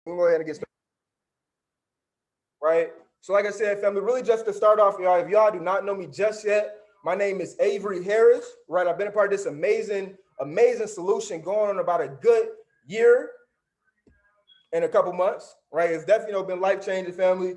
We'll go ahead and get started, right? So like I said, family, really just to start off, y'all, if y'all do not know me just yet, my name is Avery Harris, right? I've been a part of this amazing solution going on about a good year and a couple months, right? It's definitely been life-changing, family.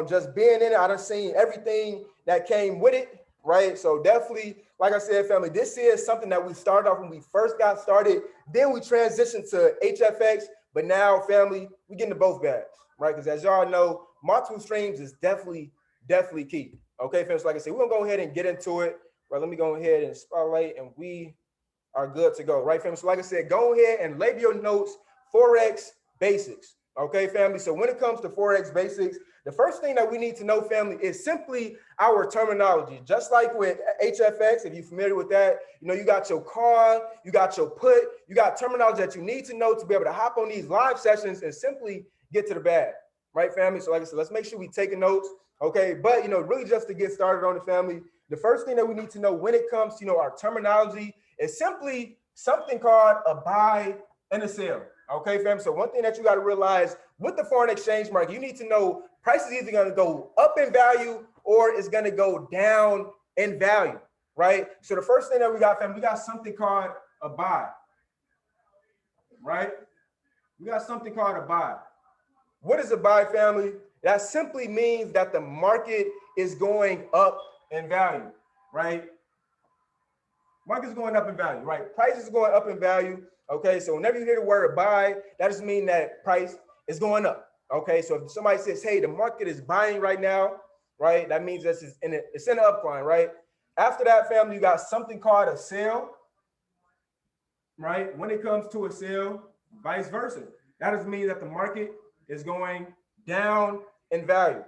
Just being in it, I done seen everything that came with it, right? So definitely, like I said, family, this is something that we started off when we first got started. Then we transitioned to HFX, but now, family, we get into both bags, right? Because as y'all know, multiple streams is definitely key. Okay, family. So like I said, we're gonna go ahead and get into it. Right, let me go ahead and spotlight, and we are good to go, right, family? So like I said, go ahead and label your notes, Forex basics, okay, family? So when it comes to Forex basics, the first thing that we need to know, family, is simply our terminology. Just like with HFX, if you're familiar with that, you got your call, you got your put, you got terminology that you need to know to be able to hop on these live sessions and simply get to the bag, right, family? So like I said, let's make sure we taking notes, okay? But, really just to get started on the family, the first thing that we need to know when it comes to, our terminology is simply something called a buy and a sell. Okay, fam. So one thing that you got to realize with the foreign exchange market, you need to know price is either going to go up in value or it's going to go down in value, right? So the first thing that we got, fam, we got something called a buy, right? We got something called a buy. What is a buy, family? That simply means that the market is going up in value, right? Market's going up in value, right? Price is going up in value. Okay, so whenever you hear the word buy, that just means that price is going up. Okay, so if somebody says, hey, the market is buying right now, right? That means it's in an upcline, right? After that, family, you got something called a sell, right? When it comes to a sell, vice versa. That just means that the market is going down in value,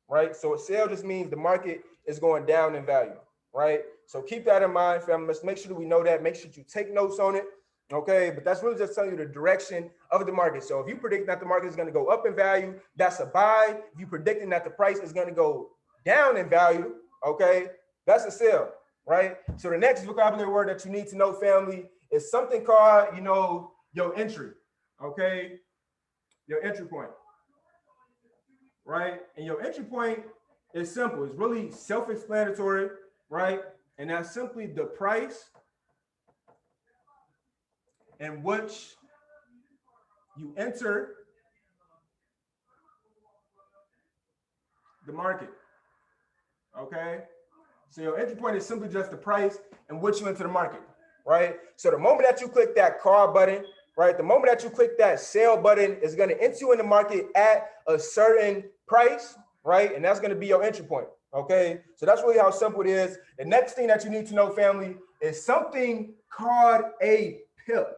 right? So a sell just means the market is going down in value, right? So keep that in mind, family. Let's make sure that we know that. Make sure you take notes on it. Okay, but that's really just telling you the direction of the market. So if you predict that the market is going to go up in value, that's a buy. If you're predicting that the price is going to go down in value, okay, that's a sell, right? So the next vocabulary word that you need to know, family, is something called, your entry, okay, your entry point, right? And your entry point is simple. It's really self-explanatory, right? And that's simply the price in which you enter the market, okay? So your entry point is simply just the price in which you enter the market, right? So the moment that you click that call button, right, the moment that you click that sell button is going to enter you in the market at a certain price, right? And that's going to be your entry point, okay? So that's really how simple it is. The next thing that you need to know, family, is something called a pip.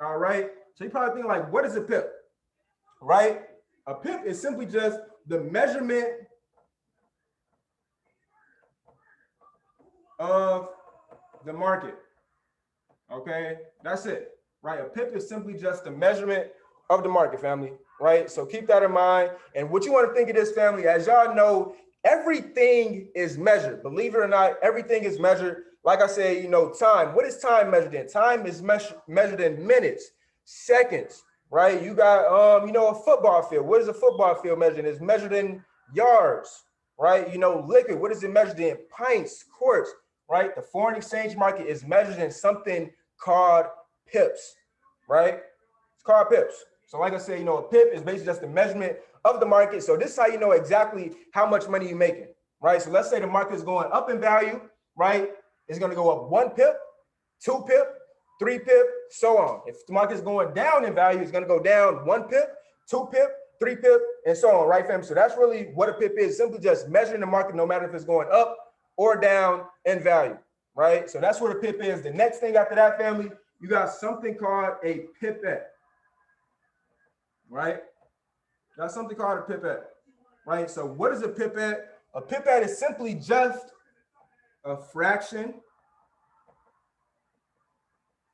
All right. So you probably think like, what is a pip? Right? A pip is simply just the measurement of the market. Okay. That's it. Right. A pip is simply just the measurement of the market, family. Right. So keep that in mind. And what you want to think of this, family, as y'all know, everything is measured. Believe it or not, everything is measured. Like I said, time. What is time measured in? Time is measured in minutes, seconds, right? You got, a football field. What is a football field measured in? It's measured in yards, right? Liquor. What is it measured in? Pints, quarts, right? The foreign exchange market is measured in something called pips, right? It's called pips. So like I said, a pip is basically just the measurement of the market. So this is how you know exactly how much money you're making, right? So let's say the market is going up in value, right? It's going to go up 1 pip, 2 pip, 3 pip, so on. If the market is going down in value, it's going to go down 1 pip, 2 pip, 3 pip, and so on, right, fam? So that's really what a pip is, simply just measuring the market no matter if it's going up or down in value, right? So that's what a pip is. The next thing after that, family, you got something called a pipette, right? That's something called a pipette, right? So what is a pipette? A pipette is simply just a fraction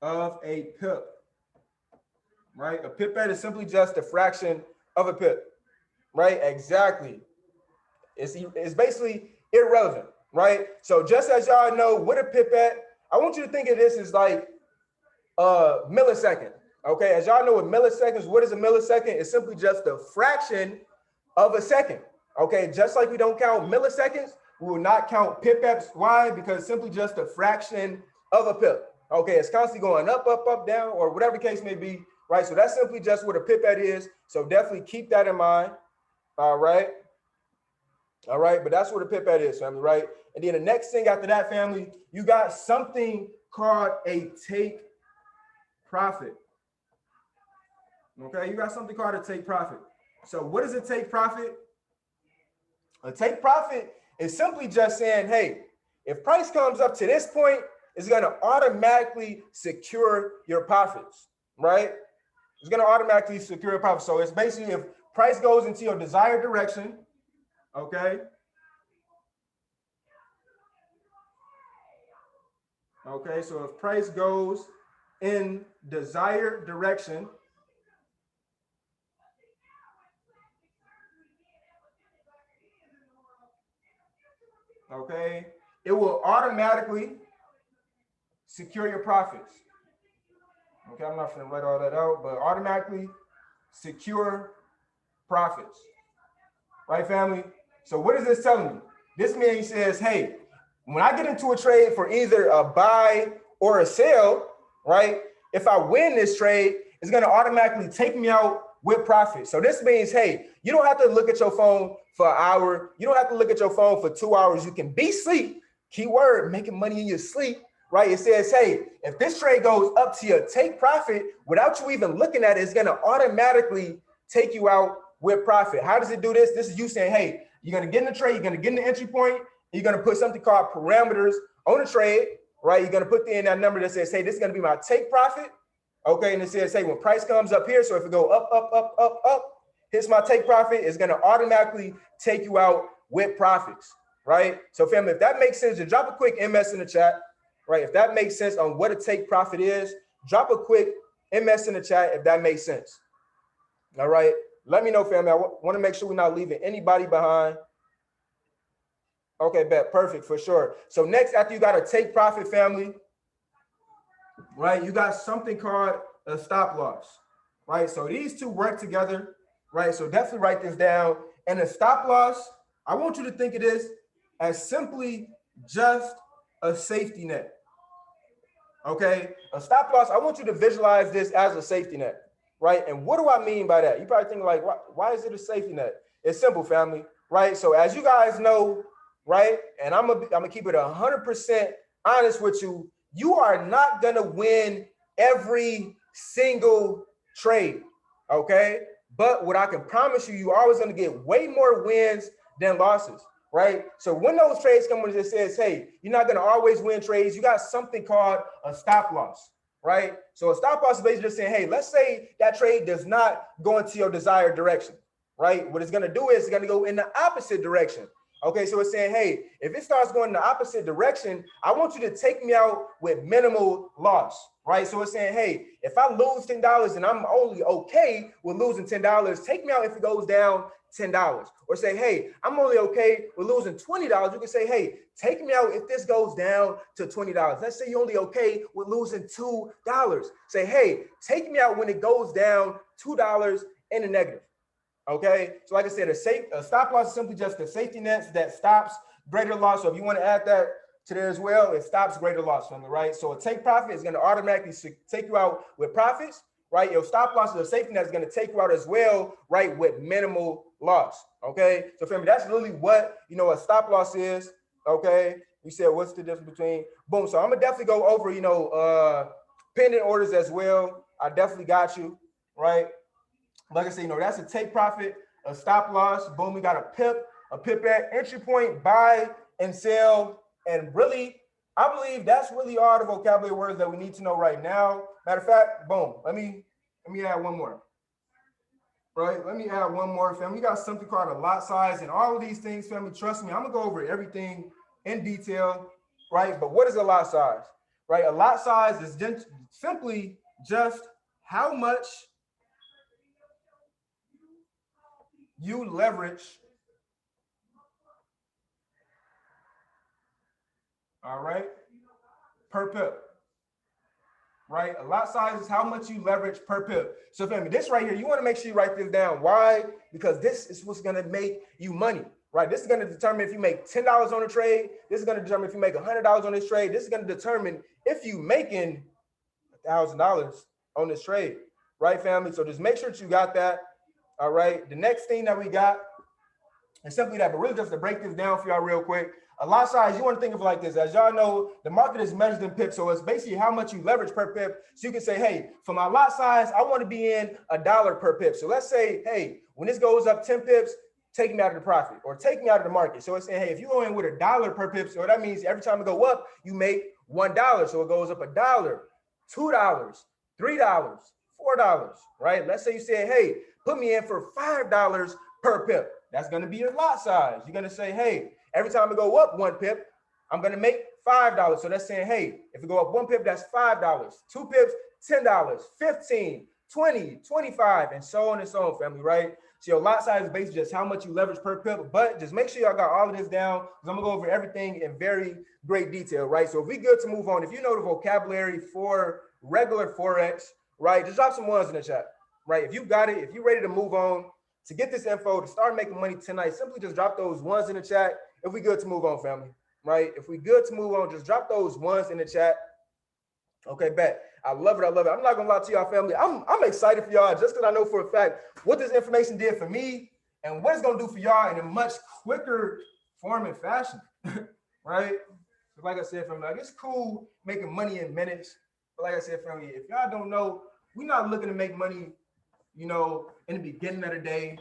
of a pip, right? A pipette is simply just a fraction of a pip, right? Exactly. It's basically irrelevant, right? So just as y'all know, with a pipette, I want you to think of this as like a millisecond. Okay, as y'all know with milliseconds, what is a millisecond? It's simply just a fraction of a second. Okay, just like we don't count milliseconds, we will not count pipettes. Why? Because it's simply just a fraction of a pip. Okay, it's constantly going up, up, up, down, or whatever the case may be, right? So that's simply just what a pipette is. So definitely keep that in mind. All right. All right, but that's what a pipette is, family, right? And then the next thing after that, family, you got something called a take profit. Okay, you got something called a take profit. So what is a take profit? A take profit is simply just saying, hey, if price comes up to this point, it's going to automatically secure your profits, right? It's going to automatically secure your profits. So it's basically if price goes into your desired direction, okay? Okay, so if price goes in desired direction, okay, it will automatically secure your profits. Okay, I'm not going to write all that out, but automatically secure profits. Right, family? So what is this telling me? This means says, hey, when I get into a trade for either a buy or a sell, right? If I win this trade, it's going to automatically take me out with profit. So this means, hey, you don't have to look at your phone for an hour. You don't have to look at your phone for 2 hours. You can be asleep. Keyword, making money in your sleep, right? It says, hey, if this trade goes up to your take profit without you even looking at it, it's going to automatically take you out with profit. How does it do this? This is you saying, hey, you're going to get in the trade, you're going to get in the entry point, you're going to put something called parameters on the trade, right? You're going to put in that number that says, hey, this is going to be my take profit. Okay, and it says, hey, when price comes up here, so if it go up, up, up, up, up, hits my take profit, it's going to automatically take you out with profits, right? So family, if that makes sense, just drop a quick MS in the chat, right? If that makes sense on what a take profit is, drop a quick MS in the chat if that makes sense. All right, let me know, family. I want to make sure we're not leaving anybody behind. Okay, bet, perfect, for sure. So next, after you got a take profit, family, right, you got something called a stop loss, right? So these two work together, right? So definitely write this down. And a stop loss, I want you to think of this as simply just a safety net, okay? A stop loss, I want you to visualize this as a safety net, right? And what do I mean by that? You probably think like, why is it a safety net? It's simple, family, right? So as you guys know, right, and I'm gonna keep it 100% honest with you, you are not gonna win every single trade, okay? But what I can promise you, you're always gonna get way more wins than losses, right? So when those trades come when it says, hey, you're not gonna always win trades, you got something called a stop loss, right? So a stop loss is basically just saying, hey, let's say that trade does not go into your desired direction, right? What it's gonna do is it's gonna go in the opposite direction. Okay, so it's saying, hey, if it starts going in the opposite direction, I want you to take me out with minimal loss, right? So it's saying, hey, if I lose $10 and I'm only okay with losing $10, take me out if it goes down $10. Or say, hey, I'm only okay with losing $20. You can say, hey, take me out if this goes down to $20. Let's say you're only okay with losing $2. Say, hey, take me out when it goes down $2 in the negative. Okay, so like I said, a stop loss is simply just the safety nets that stops greater loss. So if you want to add that to there as well, it stops greater loss from the right. So a take profit is going to automatically take you out with profits, right? Your stop loss is a safety net is going to take you out as well, right, with minimal loss. Okay, so family, that's really what a stop loss is. Okay, we said what's the difference between boom. So I'm gonna definitely go over pending orders as well. I definitely got you right. Like I said, that's a take profit, a stop loss. Boom, we got a pip at entry point, buy and sell. And really, I believe that's really all the vocabulary words that we need to know right now. Matter of fact, boom, let me add one more. Right, let me add one more, family. We got something called a lot size and all of these things, family. Trust me, I'm gonna go over everything in detail, right? But what is a lot size, right? A lot size is simply just how much you leverage, all right, per pip. right? A lot size is how much you leverage per pip. So family, this right here, you want to make sure you write this down. Why? Because this is what's going to make you money, right? This is going to determine if you make $10 on a trade. This is going to determine if you make $100 on this trade. This is going to determine if you making $1,000 on this trade, right, family? So just make sure that you got that. All right. The next thing that we got is simply that, but really just to break this down for y'all real quick. A lot size, you want to think of it like this. As y'all know, the market is measured in pips. So it's basically how much you leverage per pip. So you can say, hey, for my lot size, I want to be in $1 per pip. So let's say, hey, when this goes up 10 pips, take me out of the profit or take me out of the market. So it's saying, hey, if you go in with $1 per pip, so that means every time it go up, you make $1. So it goes up $1, $2, $3, $4, right? Let's say you say, hey, put me in for $5 per pip. That's going to be your lot size. You're going to say, hey, every time it go up 1 pip, I'm going to make $5. So that's saying, hey, if it go up 1 pip, that's $5. 2 pips, $10, 15, 20, 25, and so on and so on, family, right? So your lot size is basically just how much you leverage per pip, but just make sure y'all got all of this down because I'm going to go over everything in very great detail, right? So if we good to move on, if you know the vocabulary for regular Forex, right, just drop some ones in the chat, right? If you got it, if you're ready to move on, to get this info, to start making money tonight, simply just drop those ones in the chat. If we good to move on, family, right? If we good to move on, just drop those ones in the chat. Okay, bet. I love it. I love it. I'm not gonna lie to y'all, family. I'm excited for y'all just because I know for a fact what this information did for me and what it's gonna do for y'all in a much quicker form and fashion, right? So like I said, family, like it's cool making money in minutes. But like I said, family, if y'all don't know, we're not looking to make money, you know, in the beginning of the day,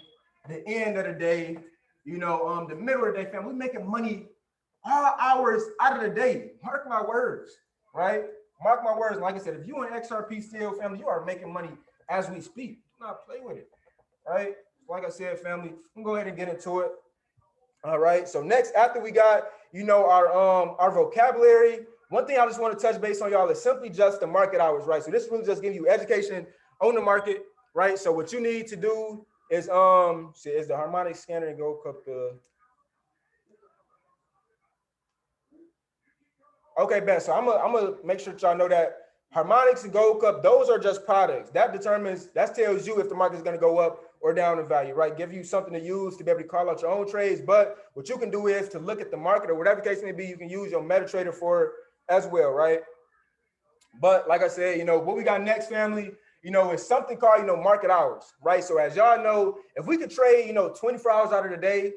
the end of the day, you know, the middle of the day, family. We're making money all hours out of the day. Mark my words, right? Mark my words. Like I said, if you in XRP still, family, you are making money as we speak. Do not play with it, right? Like I said, family, I'm gonna go ahead and get into it. All right. So next, after we got, you know, our vocabulary, one thing I just want to touch base on y'all is simply just the market hours, right? So this really just giving you education on the market, right? So what you need to do is is the harmonic scanner and go up the. Okay, Ben. So I'm gonna make sure y'all know that harmonics and gold cup, those are just products. That tells you if the market is gonna go up or down in value, right? Give you something to use to be able to call out your own trades. But what you can do is to look at the market or whatever the case may be, you can use your MetaTrader for as well, right? But like I said, you know, what we got next, family, you know, is something called, you know, market hours, right? So as y'all know, if we could trade, you know, 24 hours out of the day,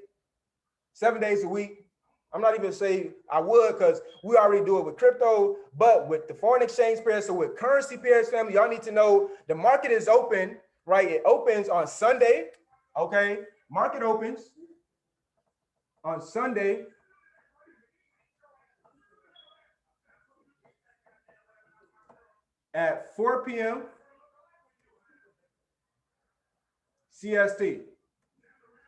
7 days a week, I'm not even say I would because we already do it with crypto, but with the foreign exchange pairs, so with currency pairs, family, y'all need to know the market is open, right? It opens on Sunday, okay? Market opens on Sunday at 4 p.m. CST,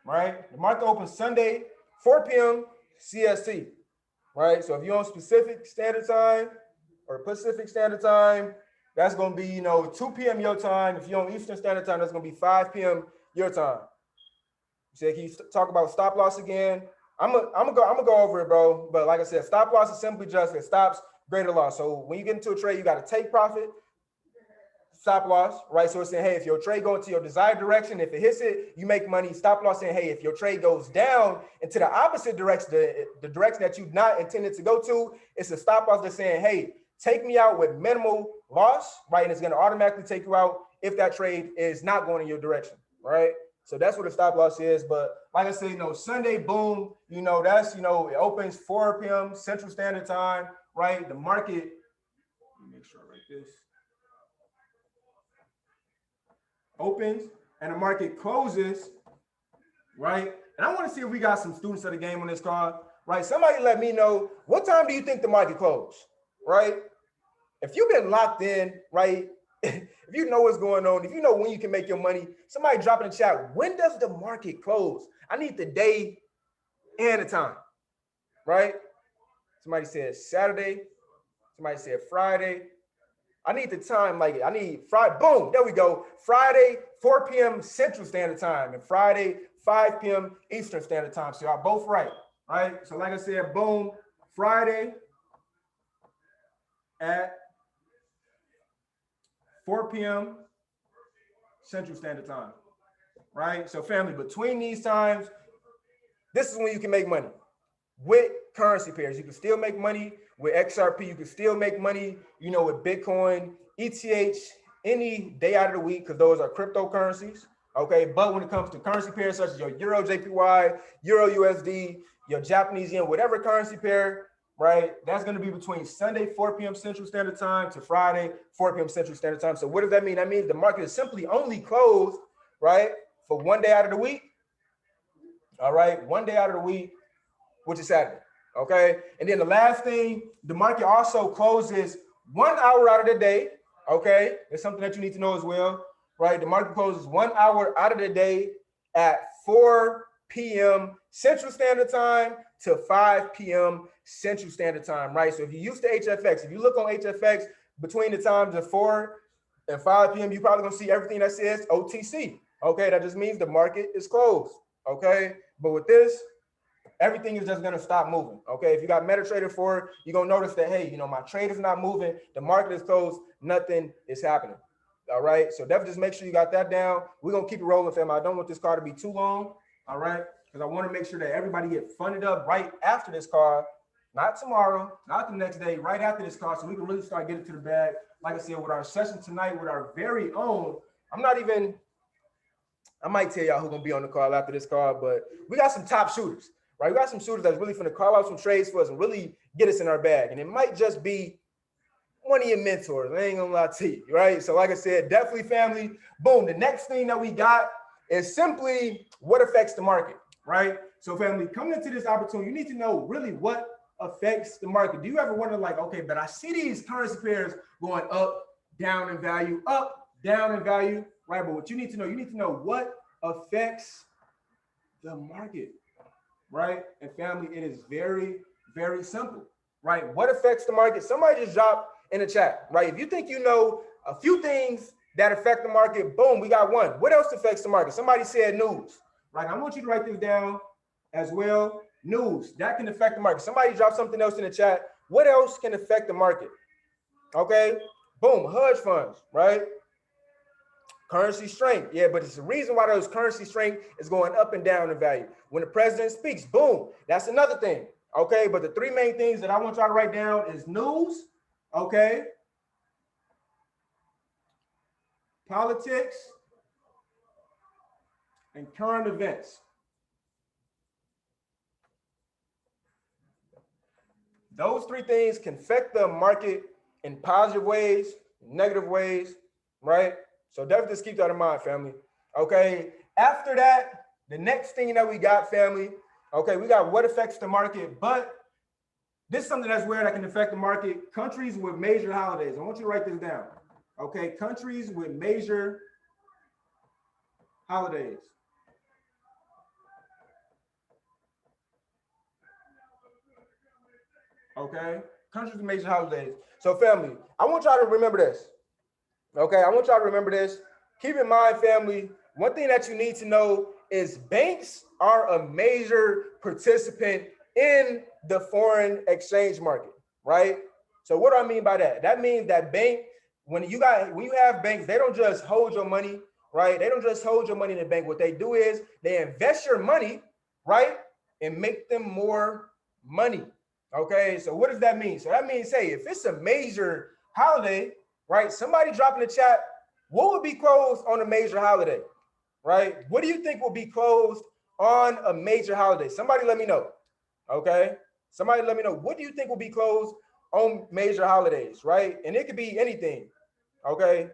right? The market opens Sunday, 4 p.m. CST, right? So if you're on specific standard time or Pacific standard time, that's going to be, you know, 2 p.m. your time. If you're on Eastern standard time, that's going to be 5 p.m. your time. So can you talk about stop loss again? I'm gonna go over it, bro. But like I said, stop loss is simply just it stops greater loss. So when you get into a trade, you got to take profit, stop loss, right? So it's saying, hey, if your trade goes into your desired direction, if it hits it, you make money. Stop loss saying, hey, if your trade goes down into the opposite direction, the direction that you've not intended to go to, it's a stop loss that's saying, hey, take me out with minimal loss, right? And it's going to automatically take you out if that trade is not going in your direction, right? So that's what a stop loss is. But like I said, you know, Sunday, boom, you know, that's, you know, it opens 4 p.m. Central Standard Time, right? The market, let me make sure I write this. Opens and the market closes, right? And I want to see if we got some students of the game on this call, right? Somebody let me know, what time do you think the market closed, right? If you've been locked in, right? If you know what's going on, if you know when you can make your money, somebody drop in the chat, when does the market close? I need the day and the time, right? Somebody said Saturday. Somebody said Friday. I need the time, like I need Friday, boom, there we go. Friday, 4 p.m. Central Standard Time and Friday, 5 p.m. Eastern Standard Time. So y'all both right? So like I said, boom, Friday at 4 p.m. Central Standard Time, right? So family, between these times, this is when you can make money with currency pairs. You can still make money with XRP. You can still make money, you know, with Bitcoin, ETH, any day out of the week, because those are cryptocurrencies. Okay, but when it comes to currency pairs such as your Euro JPY, Euro USD, your Japanese yen, whatever currency pair, right? That's going to be between Sunday, 4 p.m. Central Standard Time to Friday, 4 p.m. Central Standard Time. So what does that mean? That means the market is simply only closed, right, for one day out of the week. All right, one day out of the week, which is Saturday. Okay, and then the last thing, the market also closes 1 hour out of the day. Okay, it's something that you need to know as well, right? The market closes 1 hour out of the day at 4 p.m. Central Standard Time to 5 p.m. Central Standard Time, right? So if you use the HFX, if you look on HFX between the times of 4 and 5 p.m., you're probably gonna see everything that says OTC. Okay, that just means the market is closed. Okay, but with this, everything is just going to stop moving. Okay, if you got MetaTrader 4, you're going to notice that, hey, you know, my trade is not moving. The market is closed. Nothing is happening. All right, so definitely just make sure you got that down. We're going to keep it rolling, fam. I don't want this call to be too long. All right, because I want to make sure that everybody get funded up right after this call, not tomorrow, not the next day, right after this call, so we can really start getting to the bag. Like I said, with our session tonight, with our very own, I might tell y'all who's going to be on the call after this call, but we got some top shooters. Right, we got some shooters that's really finna call out some trades for us and really get us in our bag. And it might just be one of your mentors. I ain't gonna lie to you, right? So like I said, definitely family, boom. The next thing that we got is simply what affects the market, right? So family, coming into this opportunity, you need to know really what affects the market. Do you ever wonder like, okay, but I see these currency pairs going up, down in value, up, down in value, right? But what you need to know what affects the market. Right? And family, it is very, very simple, right? What affects the market? Somebody just drop in the chat, right? If you think you know a few things that affect the market, boom, we got one. What else affects the market? Somebody said news, right? I want you to write this down as well. News, that can affect the market. Somebody drop something else in the chat. What else can affect the market? Okay, boom, hedge funds, right? Currency strength, yeah, but it's the reason why those currency strength is going up and down in value. When the president speaks, boom, that's another thing, okay? But the three main things that I want y'all to write down is news, okay? Politics and current events. Those three things can affect the market in positive ways, negative ways, right? So definitely just keep that in mind, family. Okay, after that, the next thing that we got, family, okay, we got what affects the market, but this is something that's weird that can affect the market. Countries with major holidays. I want you to write this down. Okay, countries with major holidays. Okay, countries with major holidays. So family, I want y'all to remember this. Okay, I want y'all to remember this. Keep in mind, family, one thing that you need to know is banks are a major participant in the foreign exchange market, right? So what do I mean by that? That means that when you have banks, they don't just hold your money, right? They don't just hold your money in the bank. What they do is they invest your money, right? And make them more money. Okay, so what does that mean? So that means, hey, if it's a major holiday, right? Somebody drop in the chat, what would be closed on a major holiday, right? What do you think will be closed on a major holiday? Somebody let me know, okay? Somebody let me know. What do you think will be closed on major holidays, right? And it could be anything, okay?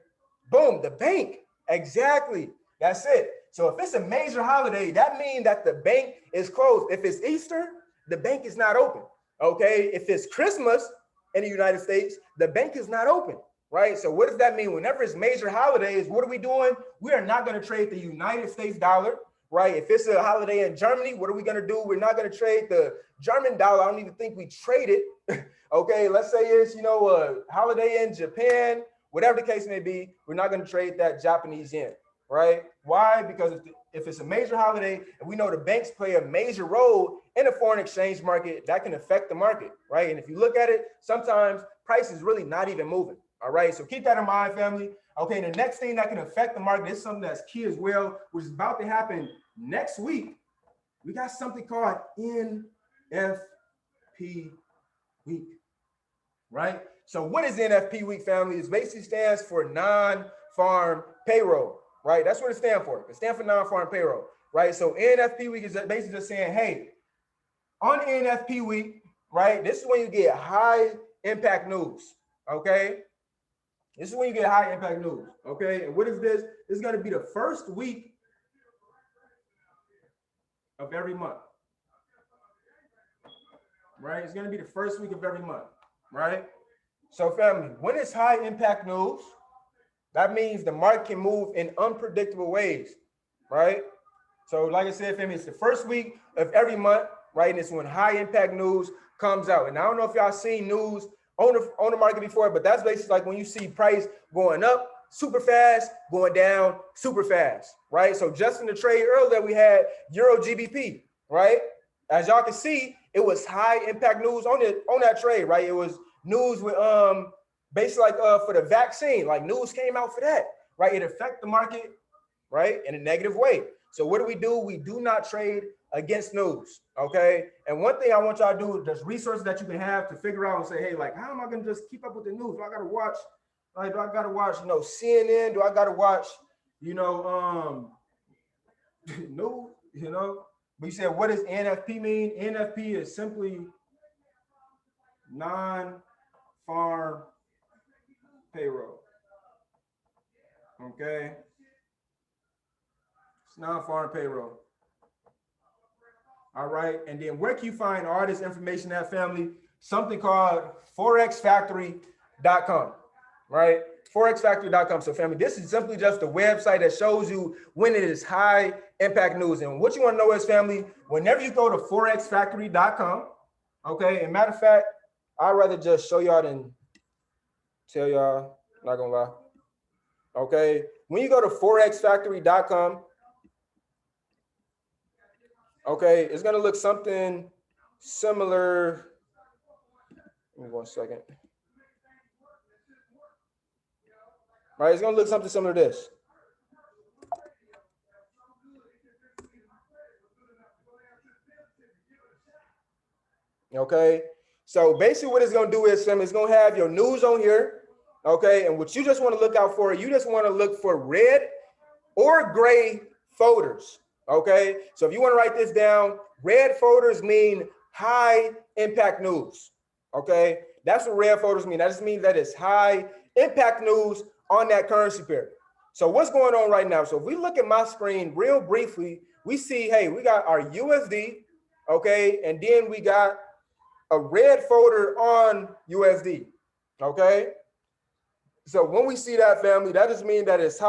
Boom, the bank, exactly. That's it. So if it's a major holiday, that means that the bank is closed. If it's Easter, the bank is not open, okay? If it's Christmas in the United States, the bank is not open. Right. So what does that mean? Whenever it's major holidays, what are we doing? We are not going to trade the United States dollar. Right. If it's a holiday in Germany, what are we going to do? We're not going to trade the German dollar. I don't even think we trade it. OK, let's say it's, a holiday in Japan, whatever the case may be. We're not going to trade that Japanese yen. Right. Why? Because if it's a major holiday and we know the banks play a major role in the foreign exchange market, that can affect the market. Right. And if you look at it, sometimes price is really not even moving. All right, so keep that in mind, family. Okay, the next thing that can affect the market is something that's key as well, which is about to happen next week. We got something called NFP week, right? So what is NFP week, family? It basically stands for non-farm payroll, right? That's what it stands for. It stands for non-farm payroll, right? So NFP week is basically just saying, hey, on NFP week, right? This is when you get high impact news, okay? This is when you get high impact news, okay? And what is this? This is going to be the first week of every month, right? It's going to be the first week of every month, right? So family, when it's high impact news, that means the market can move in unpredictable ways, right? So like I said, family, it's the first week of every month, right? And it's when high impact news comes out. And I don't know if y'all seen news on the market before, but that's basically like when you see price going up super fast, going down super fast, right? So just in the trade earlier, we had Euro GBP, right? As y'all can see, it was high impact news on that trade, right? It was news with basically like for the vaccine, like news came out for that, right? It affected the market, right, in a negative way. So what do? We do not trade against news, okay? And one thing I want y'all to do, there's resources that you can have to figure out and say, hey, like, how am I gonna just keep up with the news? Do I gotta watch, like, do I gotta watch, CNN? Do I gotta watch, news, But you said, what does NFP mean? NFP is simply non-farm payroll, okay? It's non-farm payroll. All right, and then where can you find all this information at, family? Something called forexfactory.com, right? Forexfactory.com. So family, this is simply just a website that shows you when it is high impact news. And what you want to know is, family, whenever you go to forexfactory.com, okay, and matter of fact, I'd rather just show y'all than tell y'all, not gonna lie. Okay, when you go to forexfactory.com, okay, it's gonna look something similar. Give me 1 second. All right, it's gonna look something similar to this. Okay, so basically what it's gonna do is, it's gonna have your news on here. Okay, and what you just want to look out for, you just want to look for red or gray folders. Okay, so if you want to write this down, red folders mean high impact news. Okay, that's what red folders mean. That just means that it's high impact news on that currency pair. So what's going on right now? So if we look at my screen real briefly, we see, hey, we got our USD, okay, and then we got a red folder on USD, okay? So when we see that, family, that just means that it's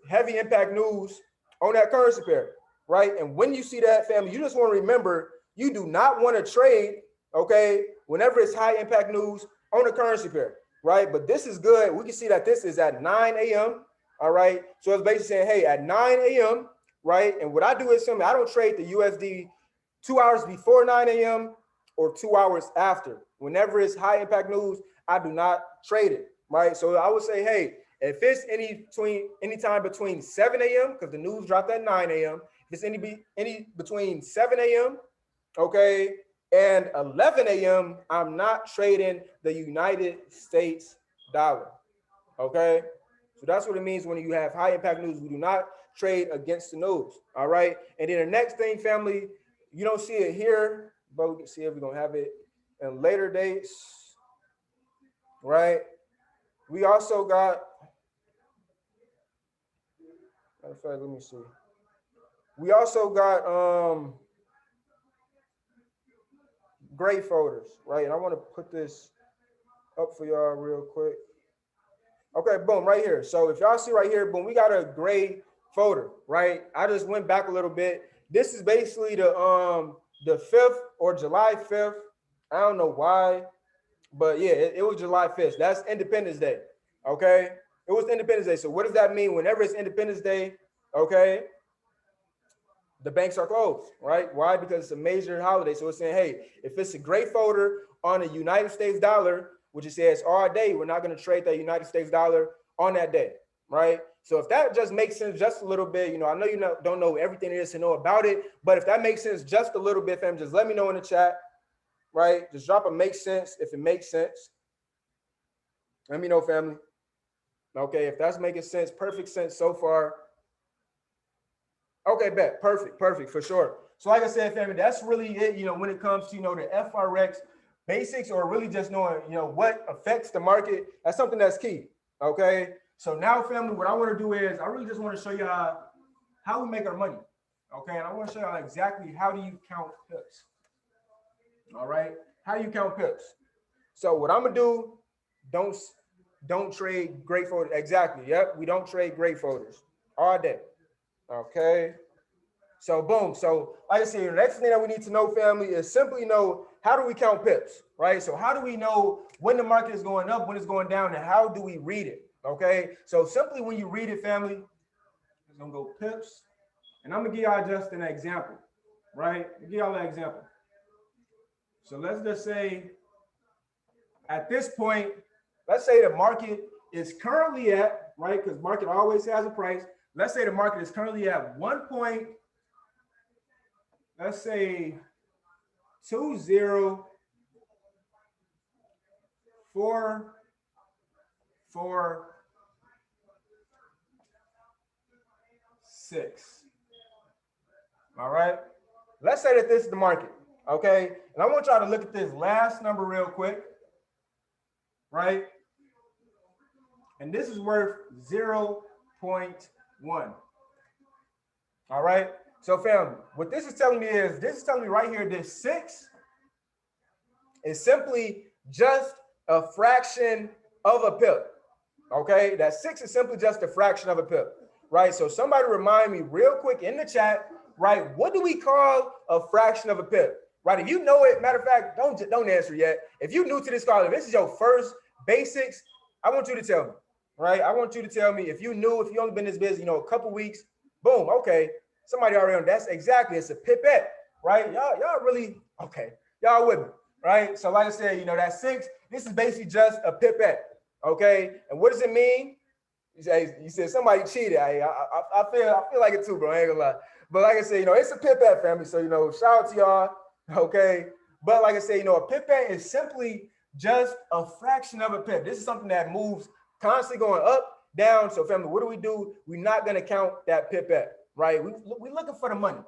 heavy impact news on that currency pair, right? And when you see that, family, you just want to remember, you do not want to trade, okay, whenever it's high impact news on the currency pair, right? But this is good. We can see that this is at 9 a.m., all right? So it's basically saying, hey, at 9 a.m., right? And what I do is, I don't trade the USD 2 hours before 9 a.m. or 2 hours after. Whenever it's high impact news, I do not trade it. Right, so I would say, hey, if it's any time between 7 a.m. because the news dropped at 9 a.m. If it's any between 7 a.m. okay, and 11 a.m., I'm not trading the United States dollar. Okay, so that's what it means when you have high impact news. We do not trade against the news. All right, and then the next thing, family, you don't see it here, but we can see if we're gonna have it in later dates, right? We also got, matter of fact, let me see. We also got gray folders, right? And I want to put this up for y'all real quick. Okay, boom, right here. So if y'all see right here, boom, we got a gray folder, right? I just went back a little bit. This is basically the 5th or July 5th. I don't know why. But yeah, it was July 5th. That's Independence Day. Okay. It was Independence Day. So what does that mean? Whenever it's Independence Day, okay, the banks are closed, right? Why? Because it's a major holiday. So it's saying, hey, if it's a gray folder on a United States dollar, which it says all day, we're not going to trade that United States dollar on that day, right? So if that just makes sense just a little bit, I know don't know everything there is to know about it, but if that makes sense just a little bit, fam, just let me know in the chat, right? Just drop a makes sense if it makes sense. Let me know, family. Okay, if that's making sense, perfect sense so far. Okay, bet. Perfect, for sure. So like I said, family, that's really it, when it comes to, the FRX basics, or really just knowing, what affects the market. That's something that's key, okay? So now, family, what I want to do is I really just want to show y'all how we make our money, okay? And I want to show y'all exactly how do you count pips, all right? How do you count pips? So what I'm going to do, don't trade great folders. Exactly, yep, we don't trade great folders all day, okay? So boom. So like I said, the next thing that we need to know, family, is simply know how do we count pips, right? So how do we know when the market is going up, when it's going down, and how do we read it? Okay. So simply when you read it, family, it's gonna go pips, and I'm gonna give y'all just an example, right? I'll give y'all an example. So let's just say at this point, let's say the market is currently at, right? Because market always has a price. Let's say the market is currently at let's say 204446. All right. Let's say that this is the market. Okay. And I want y'all to look at this last number real quick. Right. And this is worth 0.1. All right. So family, what this is telling me is, this is telling me right here, this 6 is simply just a fraction of a pip. Okay, that 6 is simply just a fraction of a pip, right? So somebody remind me real quick in the chat, right? What do we call a fraction of a pip, right? If you know it, matter of fact, don't answer yet. If you're new to this call, if this is your first basics, I want you to tell me, right? I want you to tell me if you knew, if you only been in this business, a couple weeks, boom, okay. Somebody already on, that's exactly, it's a pipette, right? Y'all really, okay, y'all with me, right? So like I said, that 6, this is basically just a pipette. Okay, and what does it mean? You said somebody cheated. I feel like it too, bro. I ain't gonna lie. But like I said, it's a pipette, family. So shout out to y'all. Okay, but like I said, a pipette is simply just a fraction of a pip. This is something that moves constantly going up, down. So family, what do? We're not gonna count that pipette, right? We're looking for the money.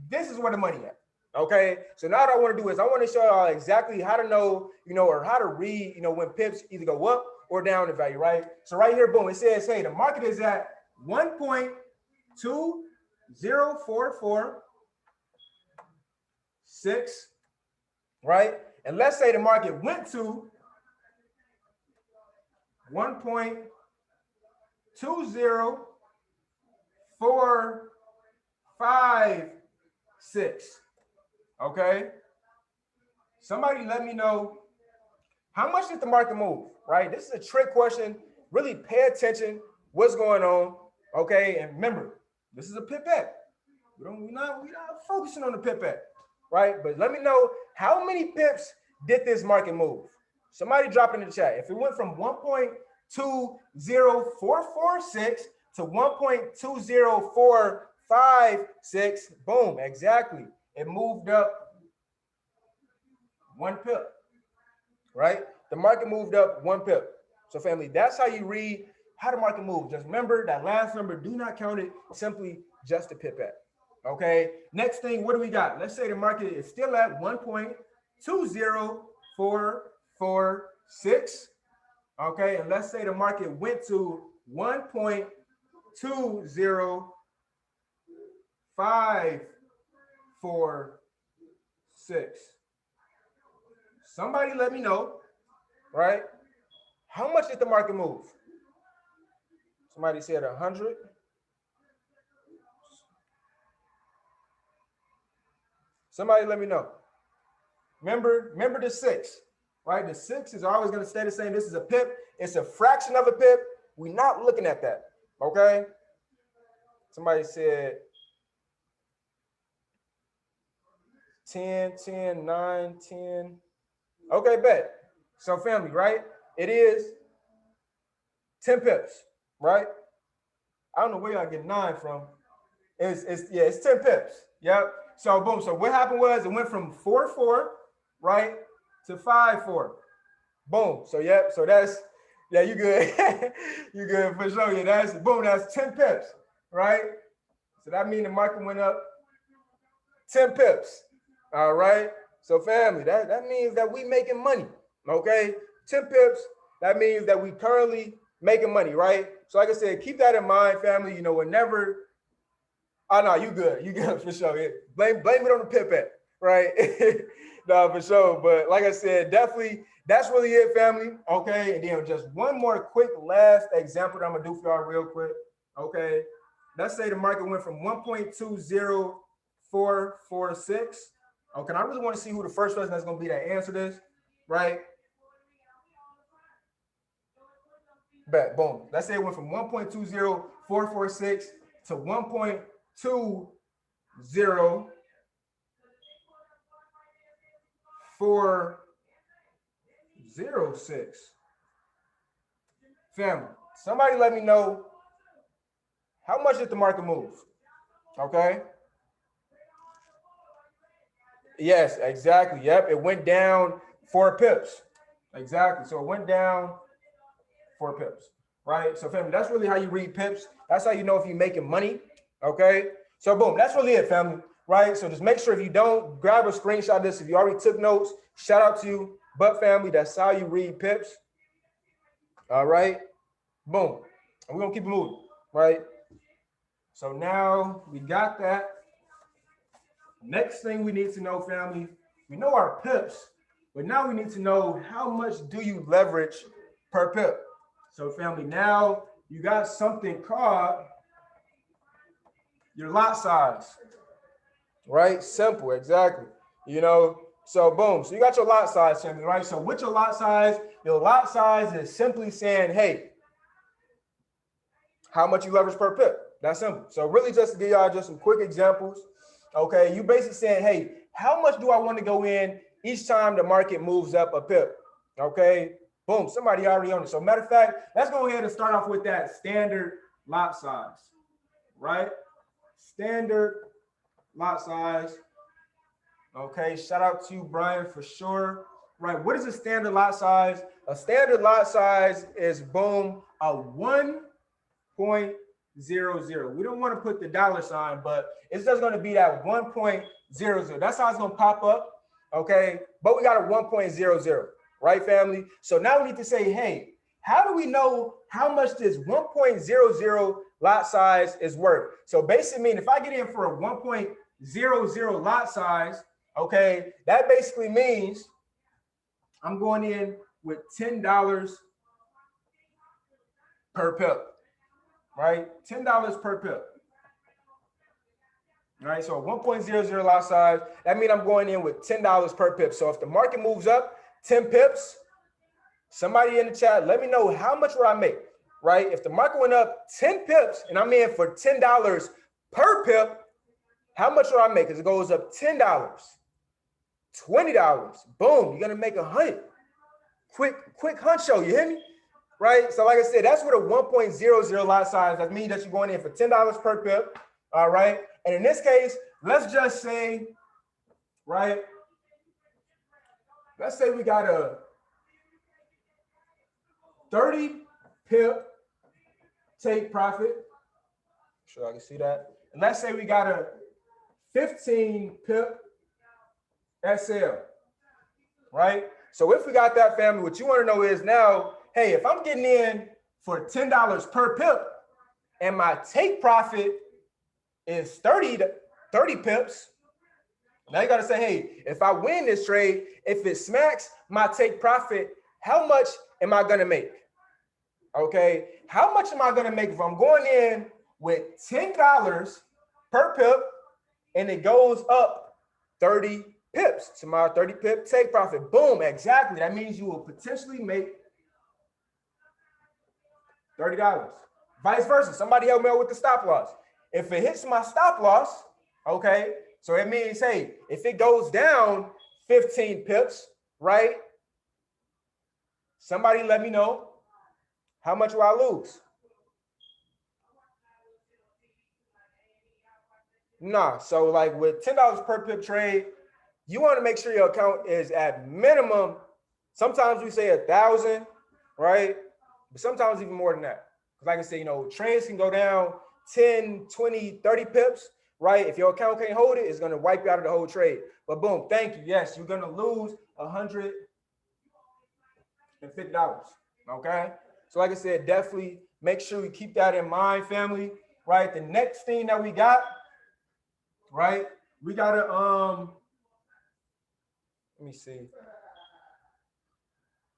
This is where the money at. Okay, so now what I want to do is I want to show y'all exactly how to know, or how to read, when pips either go up or down in value, right? So right here, boom, it says, hey, the market is at 1.204446, right? And let's say the market went to 1.20456. Okay. Somebody let me know, how much did the market move, right? This is a trick question. Really pay attention what's going on, okay? And remember, this is a pipette. We're not focusing on the pipette, right? But let me know, how many pips did this market move? Somebody drop it in the chat. If it went from 1.20446 to 1.20456, boom, exactly. It moved up 1 pip, right? The market moved up 1 pip. So family, that's how you read how the market moves. Just remember that last number, do not count it, simply just a pipette. Okay, next thing, what do we got? Let's say the market is still at 1.20446. Okay, and let's say the market went to 1.20546. Somebody let me know, right? How much did the market move? Somebody said 100. Somebody let me know. Remember the 6, right? The 6 is always going to stay the same. This is a pip. It's a fraction of a pip. We're not looking at that, okay? Somebody said 10, 10, 9, 10. Okay, bet. So family, right? It is 10 pips, right? I don't know where y'all get 9 from. It's 10 pips. Yep. So boom. So what happened was it went from 4-4, right, to 5-4. Boom. So yep. So that's you good. You good for sure. Yeah, that's boom. That's 10 pips, right? So that means the market went up 10 pips. All right. So family, that means that we making money. Okay. 10 pips. That means that we currently making money, right? So like I said, keep that in mind, family. You know, whenever. Oh no, you good. You good for sure. Yeah. Blame it on the pip at, right? No, for sure. But like I said, definitely that's really it, family. Okay. And then just one more quick last example that I'm gonna do for y'all real quick. Okay. Let's say the market went from 1.20446. Okay, and I really want to see who the first person that's gonna be that answer this, right? Bet, boom. Let's say it went from 1.20446 to 1.20406. Family, somebody let me know how much did the market move? Okay. Yes, exactly. Yep, it went down 4 pips. Exactly. So it went down 4 pips, right? So family, that's really how you read pips. That's how you know if you're making money. Okay. So boom, that's really it, family. Right. So just make sure if you don't, grab a screenshot of this. If you already took notes, shout out to you. But family, that's how you read pips. All right. Boom. And we're gonna keep it moving, right? So now we got that. Next thing we need to know, family, we know our pips, but now we need to know how much do you leverage per pip. So family, now you got something called your lot size, right? Simple, exactly. You know, so boom, so you got your lot size, family, right? So with your lot size is simply saying, hey, how much you leverage per pip. That's simple. So really just to give y'all just some quick examples. Okay, you basically saying, hey, how much do I want to go in each time the market moves up a pip? Okay, boom, somebody already on it. So matter of fact, let's go ahead and start off with that standard lot size, right? Standard lot size. Okay, shout out to you, Brian, for sure. Right, what is a standard lot size? A standard lot size is, boom, a 1.00. We don't want to put the dollar sign, but it's just going to be that 1.00. That's how it's going to pop up. Okay. But we got a 1.00, right, family? So now we need to say, hey, how do we know how much this 1.00 lot size is worth? So basically mean if I get in for a 1.00 lot size, okay, that basically means I'm going in with $10 per pip. Right? $10 per pip. All right, so 1.00 lot size, that means I'm going in with $10 per pip. So if the market moves up 10 pips, somebody in the chat, let me know how much would I make, right? If the market went up 10 pips and I'm in for $10 per pip, how much would I make? Because it goes up $10, $20, boom, you're gonna make 100. Quick hunt show, you hear me? Right, so like I said, that's what a 1.00 lot size. That means that you're going in for $10 per pip. All right, and in this case, let's just say, right, let's say we got a 30 pip take profit. Sure, I can see that. And let's say we got a 15 pip SL. Right. So if we got that, family, what you want to know is now, hey, if I'm getting in for $10 per pip and my take profit is 30 pips, now you got to say, hey, if I win this trade, if it smacks my take profit, how much am I going to make? Okay, how much am I going to make if I'm going in with $10 per pip and it goes up 30 pips to my 30 pip take profit? Boom, exactly. That means you will potentially make $30. Vice versa. Somebody help me out with the stop loss. If it hits my stop loss, okay, so it means, hey, if it goes down 15 pips, right? Somebody let me know How much will I lose? Nah, so like with $10 per pip trade, you want to make sure your account is at minimum. Sometimes we say 1,000, right? But sometimes even more than that. Like I said, you know, trades can go down 10, 20, 30 pips, right? If your account can't hold it, it's going to wipe you out of the whole trade. But boom, thank you. Yes, you're going to lose $150. Okay. So like I said, definitely make sure we keep that in mind, family, right? The next thing that we got, right? We got to, let me see.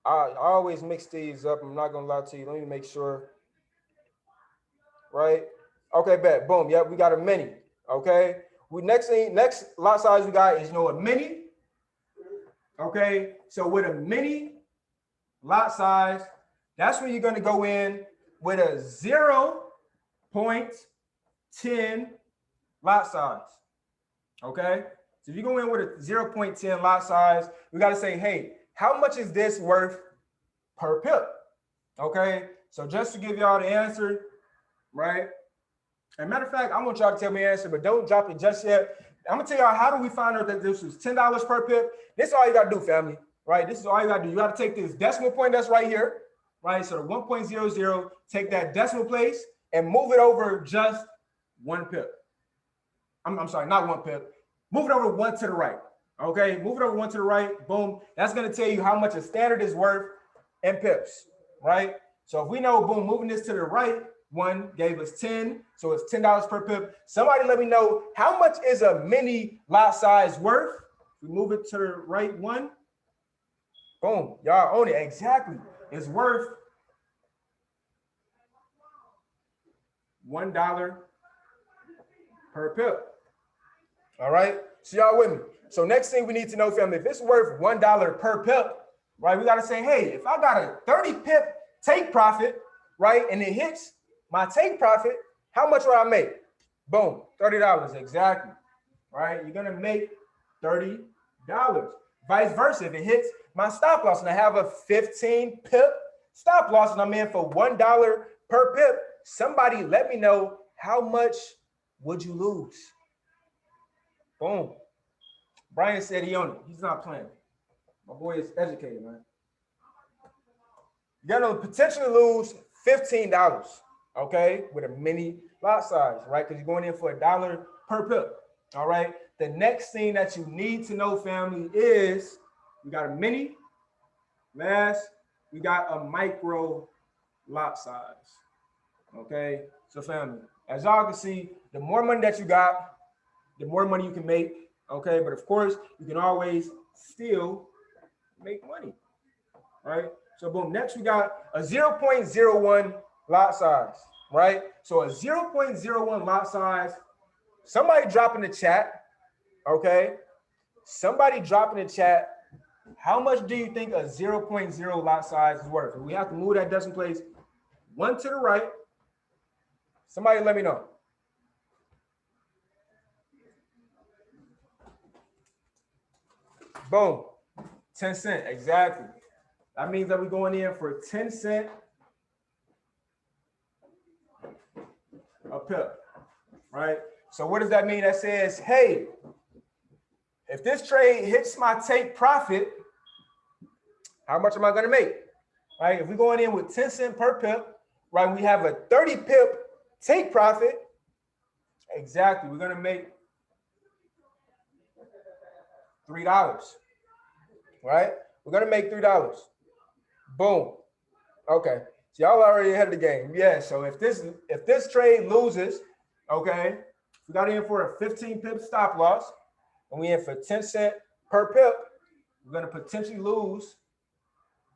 I always mix these up. I'm not going to lie to you. Let me make sure. Right? Okay, bet. Boom. Yep, we got a mini. Okay. Next lot size we got is, you know, a mini. Okay. So with a mini lot size, that's when you're going to go in with a 0.10 lot size. Okay. So if you go in with a 0.10 lot size, we got to say, hey, how much is this worth per pip? Okay. So just to give y'all the answer, right? As a matter of fact, I want y'all to tell me the answer, but don't drop it just yet. I'm gonna tell y'all how do we find out that this was $10 per pip. This is all you gotta do, family. Right? This is all you gotta do. You gotta take this decimal point that's right here, right? So the 1.00, take that decimal place and move it over just 1 pip. I'm sorry, not 1 pip. Move it over 1 to the right. Okay, move it over 1 to the right. Boom. That's gonna tell you how much a standard is worth in pips, right? So if we know, boom, moving this to the right, 1 gave us 10, so it's $10 per pip. Somebody let me know, how much is a mini lot size worth? We move it to the right 1. Boom, y'all own it. Exactly. It's worth $1 per pip. All right, so y'all with me. So next thing we need to know, family, if it's worth $1 per pip, right, we got to say, hey, if I got a 30 pip take profit, right, and it hits my take profit, how much will I make? Boom, $30, exactly, right? You're gonna make $30. Vice versa, if it hits my stop loss and I have a 15 pip stop loss and I'm in for $1 per pip, somebody let me know, how much would you lose? Boom. Brian said he owned it. He's not playing. My boy is educated, man. You're gonna potentially lose $15. Okay, with a mini lot size, right? Because you're going in for $1 per pip. All right. The next thing that you need to know, family, is we got a mini, last, we got a micro lot size. Okay. So, family, as y'all can see, the more money that you got, the more money you can make. Okay. But of course, you can always still make money. Right. So, boom. Next, we got a 0.01 lot size, right? So a 0.01 lot size, somebody drop in the chat, okay? Somebody drop in the chat, how much do you think a 0.0 lot size is worth? We have to move that decimal place 1 to the right. Somebody let me know. Boom, 10 cents, exactly. That means that we're going in for 10 cents a pip, right? So what does that mean? That says, hey, if this trade hits my take profit, how much am I going to make? Right? If we're going in with 10 cents per pip, right? We have a 30 pip take profit. Exactly. We're going to make $3, right? We're going to make $3. Boom. Okay. So y'all already ahead of the game. Yeah. So if this trade loses, okay, we got in for a 15 pip stop loss, and we in for 10 cents per pip, we're gonna potentially lose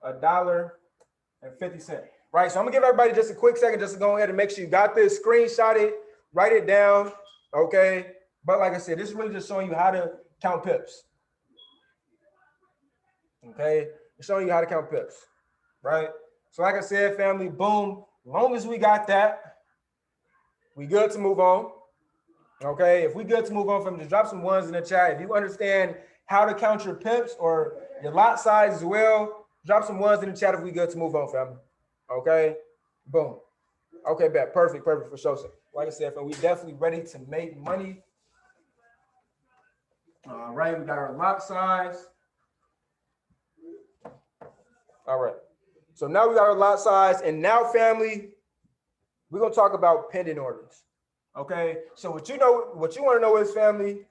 $1.50. Right. So I'm gonna give everybody just a quick second just to go ahead and make sure you got this, screenshot it, write it down. Okay. But like I said, this is really just showing you how to count pips. Okay, it's showing you how to count pips, right? So like I said, family, boom, as long as we got that, we good to move on. Okay, if we good to move on, from just drop some ones in the chat. If you understand how to count your pips or your lot size as well, drop some ones in the chat if we good to move on, family. Okay, Boom. Okay, bet. Perfect, perfect for sure. Like I said, we definitely ready to make money. All right, we got our lot size. All right. So now we got our lot size, and now, family, we're gonna talk about pending orders. Okay. So what you want to know is, family,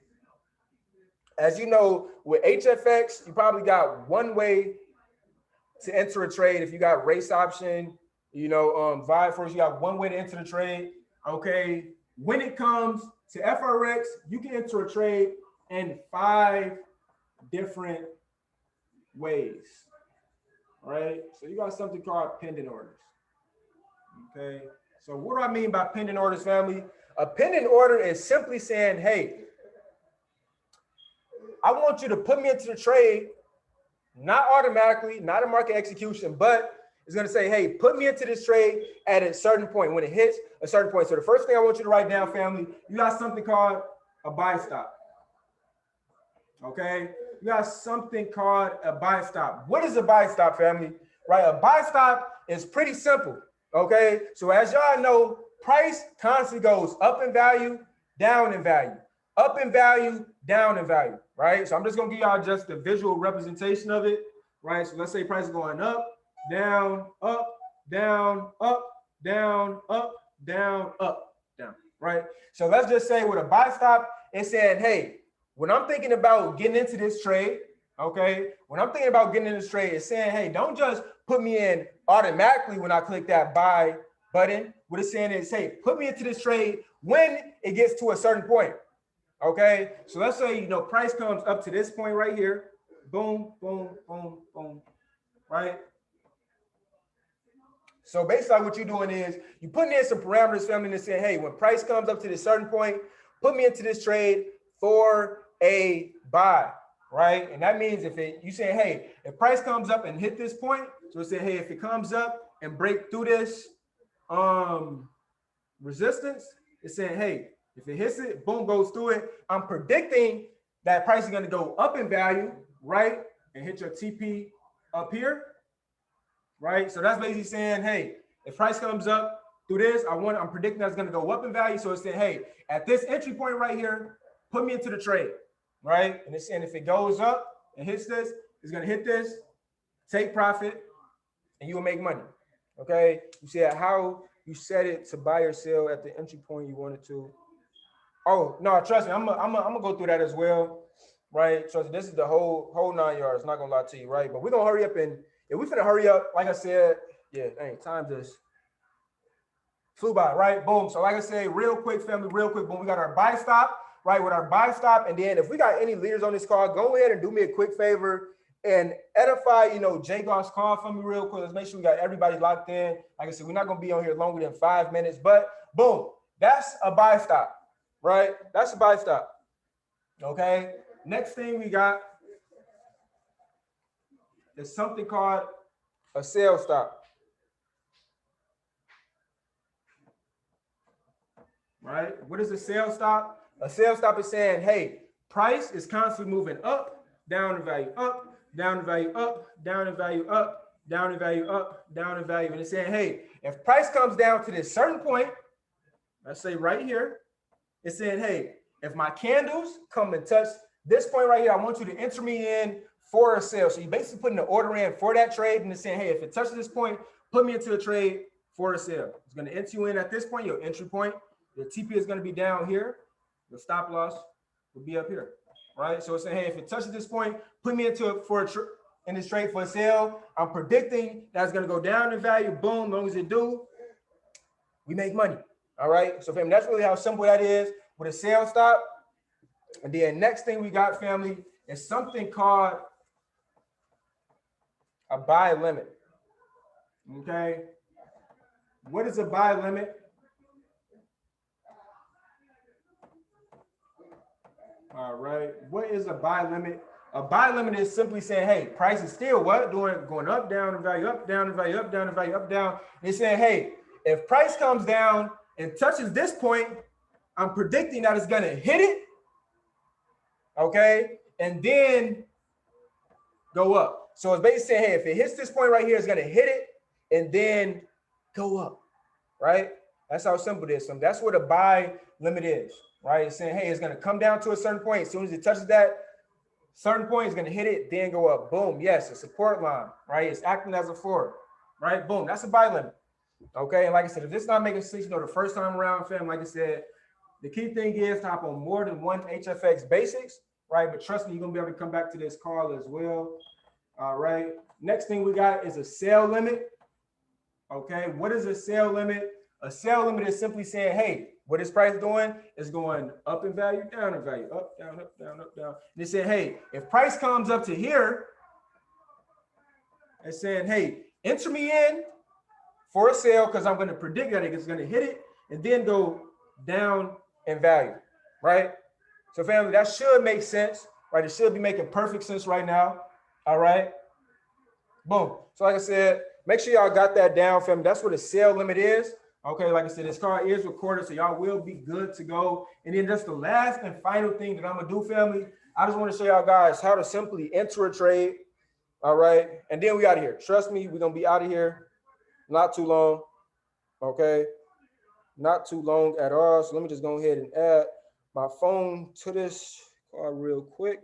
as you know, with HFX, you probably got one way to enter a trade. If you got race option, Vibe Force, you got one way to enter the trade. Okay. When it comes to FRX, you can enter a trade in 5 different ways. All right. So you got something called pending orders. Okay. So what do I mean by pending orders, family? A pending order is simply saying, hey, I want you to put me into the trade, not automatically, not a market execution, but it's going to say, hey, put me into this trade at a certain point when it hits a certain point. So the first thing I want you to write down, family, you got something called a buy stop. Okay. You got something called a buy stop. What is a buy stop, family? Right. A buy stop is pretty simple. Okay. So as y'all know, price constantly goes up in value, down in value, up in value, down in value. Right. So I'm just going to give y'all just the visual representation of it. Right. So let's say price is going up, down, up, down, up, down, up, down, up, down. Right. So let's just say with a buy stop, it's saying, hey, when I'm thinking about getting into this trade, okay, when I'm thinking about getting in this trade, it's saying, hey, don't just put me in automatically when I click that buy button. What it's saying is, hey, put me into this trade when it gets to a certain point. Okay, so let's say, price comes up to this point right here. Boom, boom, boom, boom, right? So basically what you're doing is you're putting in some parameters, family, and saying, hey, when price comes up to this certain point, put me into this trade for a buy, right? And that means you say, hey, if price comes up and hit this point, so it say, hey, if it comes up and break through this resistance, it's saying, hey, if it hits it, boom, goes through it. I'm predicting that price is going to go up in value, right? And hit your TP up here, right? So that's basically saying, hey, if price comes up through this, I'm predicting that's going to go up in value. So it's saying, hey, at this entry point right here, put me into the trade, right? And it's saying if it goes up and hits this, it's going to hit this, take profit, and you will make money, okay? You see how you set it to buy or sell at the entry point you wanted to. Oh, no, trust me, I'm gonna go through that as well, right? Trust me, this is the whole 9 yards, not gonna lie to you, right? But we're gonna hurry up and if we finna hurry up, like I said, yeah, dang, time just flew by, right? Boom. So like I said, real quick, family, real quick, boom, we got our buy stop, right? With our buy stop, and then if we got any leaders on this call, go ahead and do me a quick favor and edify, Jay Goss call for me real quick. Let's make sure we got everybody locked in. Like I said, we're not gonna be on here longer than 5 minutes, but boom, that's a buy stop. Right? That's a buy stop. Okay. Next thing we got is something called a sell stop. Right? What is a sell stop? A sell stop is saying, hey, price is constantly moving up, down in value, up, down in value, up, down in value, up, down in value, up, down in value. And it's saying, hey, if price comes down to this certain point, let's say right here, it's saying, hey, if my candles come and touch this point right here, I want you to enter me in for a sale. So you're basically putting the order in for that trade and it's saying, hey, if it touches this point, put me into a trade for a sale. It's going to enter you in at this point, your entry point. Your TP is going to be down here. Your stop loss will be up here, right? So it's saying, hey, if it touches this point, put me into it in this trade for a sale. I'm predicting that's going to go down in value. Boom, as long as it do, we make money. All right. So family, that's really how simple that is with a sell stop. And then next thing we got, family, is something called a buy limit. Okay. What is a buy limit? All right. What is a buy limit? A buy limit is simply saying, hey, price is still what? Going up, down in value, up, down in value, up, down in value, up, down. And it's saying, hey, if price comes down and touches this point, I'm predicting that it's going to hit it. Okay. And then go up. So it's basically saying, hey, if it hits this point right here, it's going to hit it and then go up. right? That's how simple it is. So that's what a buy limit is, right? It's saying, hey, it's going to come down to a certain point. As soon as it touches that certain point, it's going to hit it, then go up. Boom. Yes, a support line, right? It's acting as a floor, right? Boom. That's a buy limit. Okay. And like I said, if this is not making sense, the first time around, fam, like I said, the key thing is to hop on more than one HFX basics, right? But trust me, you're going to be able to come back to this call as well. All right. Next thing we got is a sell limit. Okay. What is a sell limit? A sell limit is simply saying, hey, what is price doing? Is going up in value, down in value, up, down, up, down, up, down. And they say, hey, if price comes up to here, it's saying, hey, enter me in for a sale because I'm going to predict that it's going to hit it and then go down in value, right? So family, that should make sense, right? It should be making perfect sense right now. All right. Boom. So like I said, make sure y'all got that down, family. That's what a sell limit is. Okay, like I said, this call is recorded, so y'all will be good to go. And then just the last and final thing that I'm gonna do, family, I just want to show y'all guys how to simply enter a trade. All right, and then we out of here. Trust me, we're gonna be out of here not too long. Okay, not too long at all. So let me just go ahead and add my phone to this call real quick.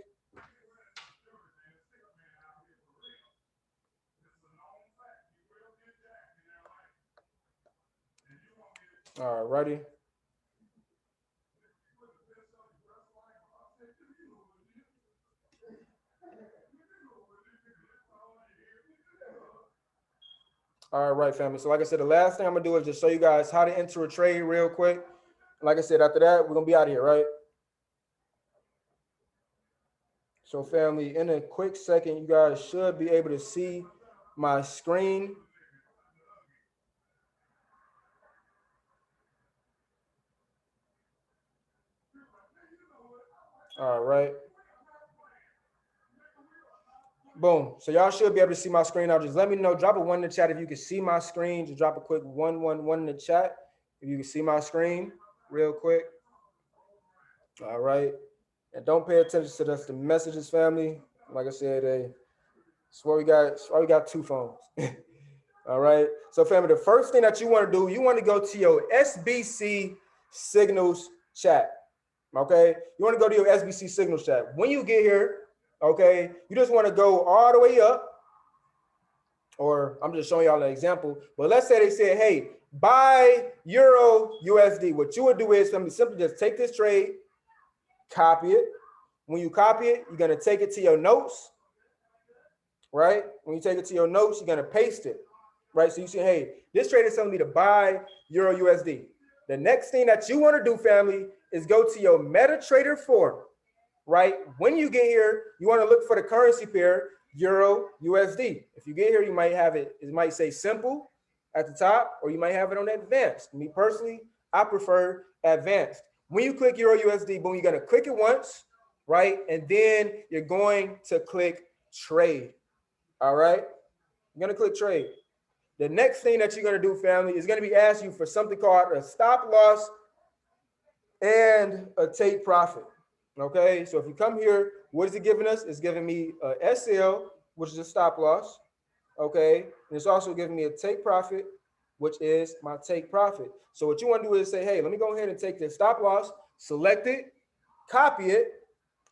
All righty. All right, family. So like I said, the last thing I'm gonna do is just show you guys how to enter a trade real quick. Like I said, after that, we're gonna be out of here, right? So family, in a quick second, you guys should be able to see my screen. All right. Boom. So y'all should be able to see my screen now. Just let me know. Drop a 1 in the chat if you can see my screen. Just drop a quick 111 in the chat if you can see my screen real quick. All right. And don't pay attention to the messages, family. Like I said, it's why we got two phones. All right. So family, the first thing that you want to do, you want to go to your SBC signals chat. Okay. You want to go to your SBC signals chat. When you get here, okay, you just want to go all the way up, or I'm just showing y'all an example. But let's say they said, hey, buy Euro USD. What you would do is simply just take this trade, copy it. When you copy it, you're going to take it to your notes, right? When you take it to your notes, you're going to paste it, right? So you say, hey, this trade is telling me to buy Euro USD. The next thing that you want to do, family, is go to your MetaTrader 4. Right? When you get here, you want to look for the currency pair, Euro USD. If you get here, you might have it might say simple at the top, or you might have it on advanced. Me personally, I prefer advanced. When you click Euro USD, boom, you're going to click it once, right? And then you're going to click trade. All right? You're going to click trade. The next thing that you're going to do, family, is going to be asking you for something called a stop loss and a take profit. Okay, so if you come here, what is it giving us? It's giving me a SL, which is a stop loss. Okay, and it's also giving me a take profit, which is my take profit. So what you want to do is say, hey, let me go ahead and take this stop loss, select it, copy it,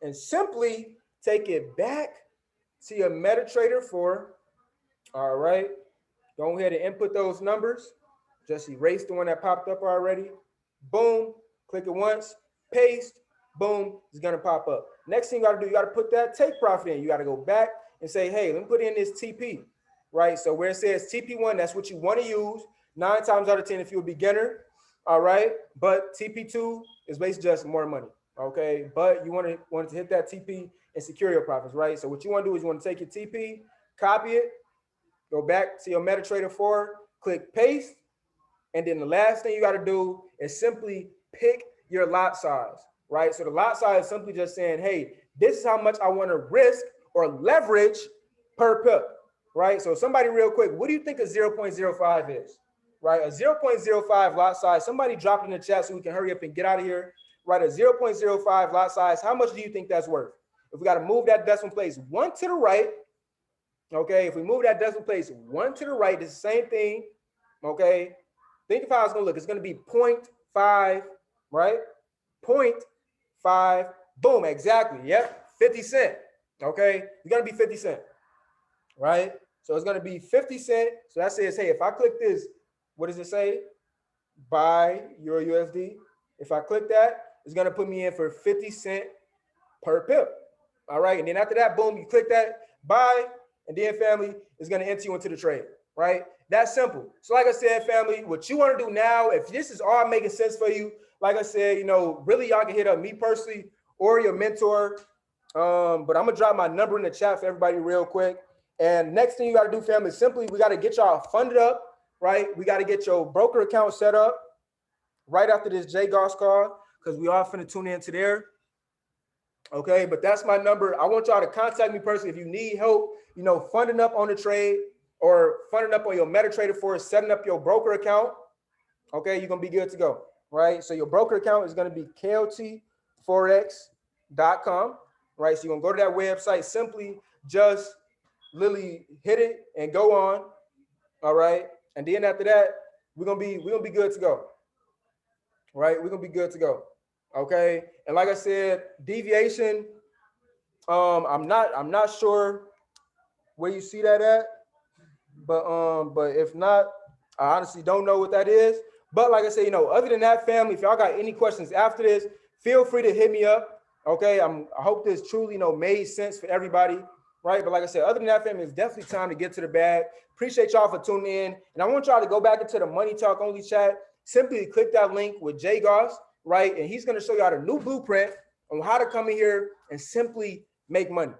and simply take it back to your MetaTrader 4. All right, go ahead and input those numbers. Just erase the one that popped up already. Boom, click it once, paste. Boom, it's gonna pop up. Next thing you gotta do, you gotta put that take profit in. You gotta go back and say, hey, let me put in this TP, right? So where it says TP1, that's what you want to use 9 times out of 10 if you're a beginner, all right? But TP2 is basically just more money, okay? But you want to hit that TP and secure your profits, right? So what you want to do is you want to take your TP, copy it, go back to your MetaTrader 4, click paste, and then the last thing you got to do is simply pick your lot size. Right, so the lot size is simply just saying, hey, this is how much I want to risk or leverage per pip, right? So somebody real quick, what do you think a 0.05 is, right? A 0.05 lot size, somebody drop it in the chat so we can hurry up and get out of here, right? A 0.05 lot size, how much do you think that's worth? If we got to move that decimal place 1 to the right, okay, if we move that decimal place 1 to the right, it's the same thing, okay? Think of how it's gonna look. It's gonna be 0.5, right? 0.5, boom, exactly. Yep, 50 cent. Okay, it's gonna be 50 cent, right? So it's gonna be 50 cent. So that says, hey, if I click this, what does it say? Buy your USD. If I click that, it's gonna put me in for 50 cent per pip. All right, and then after that, boom, you click that, buy, and then family is gonna enter you into the trade, right? That's simple. So like I said, family, what you wanna do now, if this is all making sense for you, like I said, really y'all can hit up me personally or your mentor. But I'm gonna drop my number in the chat for everybody real quick. And next thing you gotta do, family, is simply we gotta get y'all funded up, right? We gotta get your broker account set up right after this JGOS call, because we all finna tune into there. Okay, but that's my number. I want y'all to contact me personally if you need help, funding up on the trade or funding up on your MetaTrader for setting up your broker account. Okay, you're gonna be good to go, right? So your broker account is gonna be kltforex.com, right? So you're gonna go to that website, simply just literally hit it and go on. All right, and then after that, we're gonna be good to go. Right, we're gonna be good to go. Okay, and like I said, deviation. I'm not sure where you see that at, but if not, I honestly don't know what that is. But like I said, other than that, family, if y'all got any questions after this, feel free to hit me up. Okay, I hope this truly made sense for everybody, right? But like I said, other than that, family, it's definitely time to get to the bag. Appreciate y'all for tuning in, and I want y'all to go back into the Money Talk Only chat. Simply click that link with Jay Goss, right? And he's going to show y'all the new blueprint on how to come in here and simply make money.